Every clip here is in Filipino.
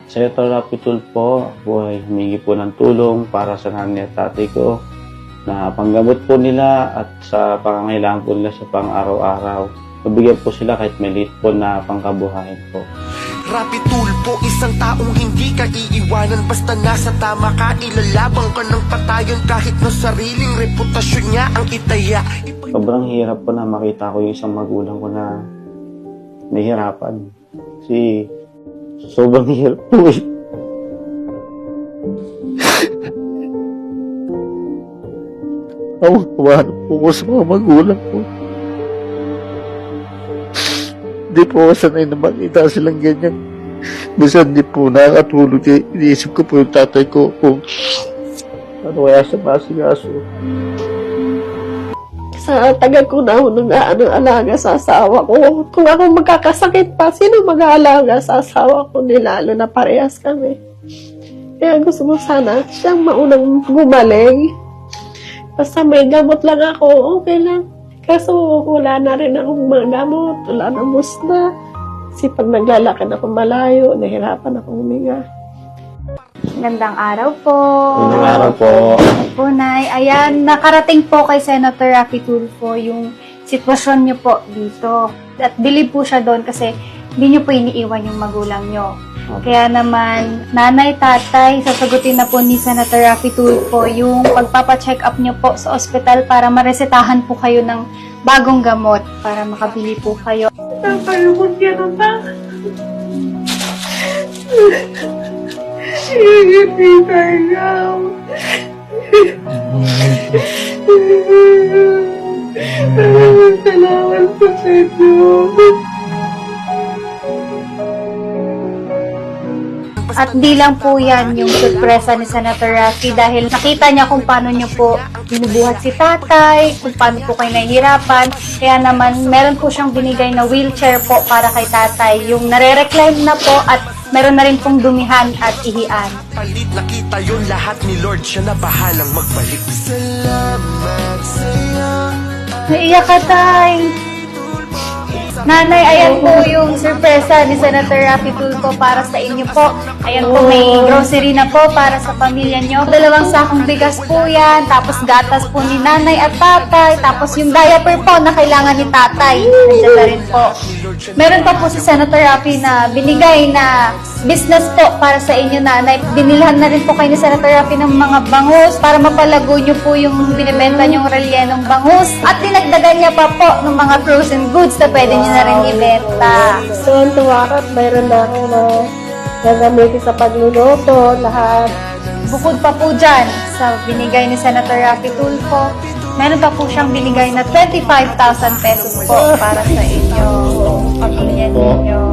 Senator Rapi Tulfo po ay humingi po ng tulong para sa nanay at tatay ko na panggamot po nila at sa pangangailangan po nila sa pang-araw-araw. Mabigyan po sila kahit may liit po na pangkabuhayan po. Rapi Tulfo, isang taong hindi ka iiwanan. Basta nasa tama ka, ilalabang ka ng patayon. Kahit na sariling reputasyon niya ang itaya. Sobrang hirap po na makita ko yung isang magulang ko na nahihirapan. Kasi sobrang hirap po eh. Humahanap po ko sa mga magulang ko. Hindi po ako sanay na makita silang ganyan. Minsan di po nakakatulog. Iniisip ko po yung tatay ko kung ano kaya sa masigaso. Sa tagal ko na nung alaga sa asawa ko. Kung ako magkakasakit pa, sino mag-aalaga sa asawa ko? Lalo na parehas kami. Kaya gusto mo sana siyang maunang gumaling. Basta may gamot lang ako, okay lang. Kaso wala na rin akong mga gamot, wala na musna. Kasi pag naglalakad ako malayo, nahirapan akong huminga. Gandang araw po. Magandang araw po. Po, Nay. Ayan, nakarating po kay Senator Rapi Tulfo yung sitwasyon niyo po dito. At bilib po siya doon kasi hindi niyo po iniiwan yung magulang niyo. Kaya naman, nanay, tatay, sasagutin na po ni Senator Rapi Tulfo yung pagpapacheck up niyo po sa ospital para maresetahan po kayo ng bagong gamot para makabili po kayo. Napalukot ka na ba? Hindi tayo. Salamat po sa inyo. At di lang po yan yung sorpresa ni Senator Rapi dahil nakita niya kung paano niyo po binubuhat si tatay, kung paano po kayo nahihirapan. Kaya naman, meron po siyang binigay na wheelchair po para kay tatay. Yung nare-recline na po at meron na rin pong dumihan at ihian. Palit nakita yun lahat ni Lord, siya na bahalang magbalik. Salamat sa'yo. Naiyak ka, tay! Nanay, ayan po yung sorpresa ni Senator Rapi Tulfo para sa inyo po. Ayan po, may grocery na po para sa pamilya nyo. 2 sakong bigas po yan, tapos gatas po ni nanay at tatay, tapos yung diaper po na kailangan ni tatay. Nandiyan na rin po. Meron pa po si Senator Rapi na binigay na business po para sa inyo, nanay. Binilhan na rin po kayo ni Senator Rapi ng mga bangus para mapalago nyo po yung binibenta nyong relyenong bangus. At dinagdagan niya pa po ng mga frozen goods na pwede nyo na rin ibenta. So, tuwakat, mayroon na ako na gagamitin sa pagluluto, lahat. Bukod pa po dyan sa binigay ni Senator Rapi Tulfo, meron pa po siyang binigay na 25,000 pesos po para sa inyo, pamilya ninyo.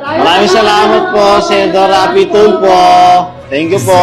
Maraming salamat po, Senator Rapi Tulfo. Thank you po.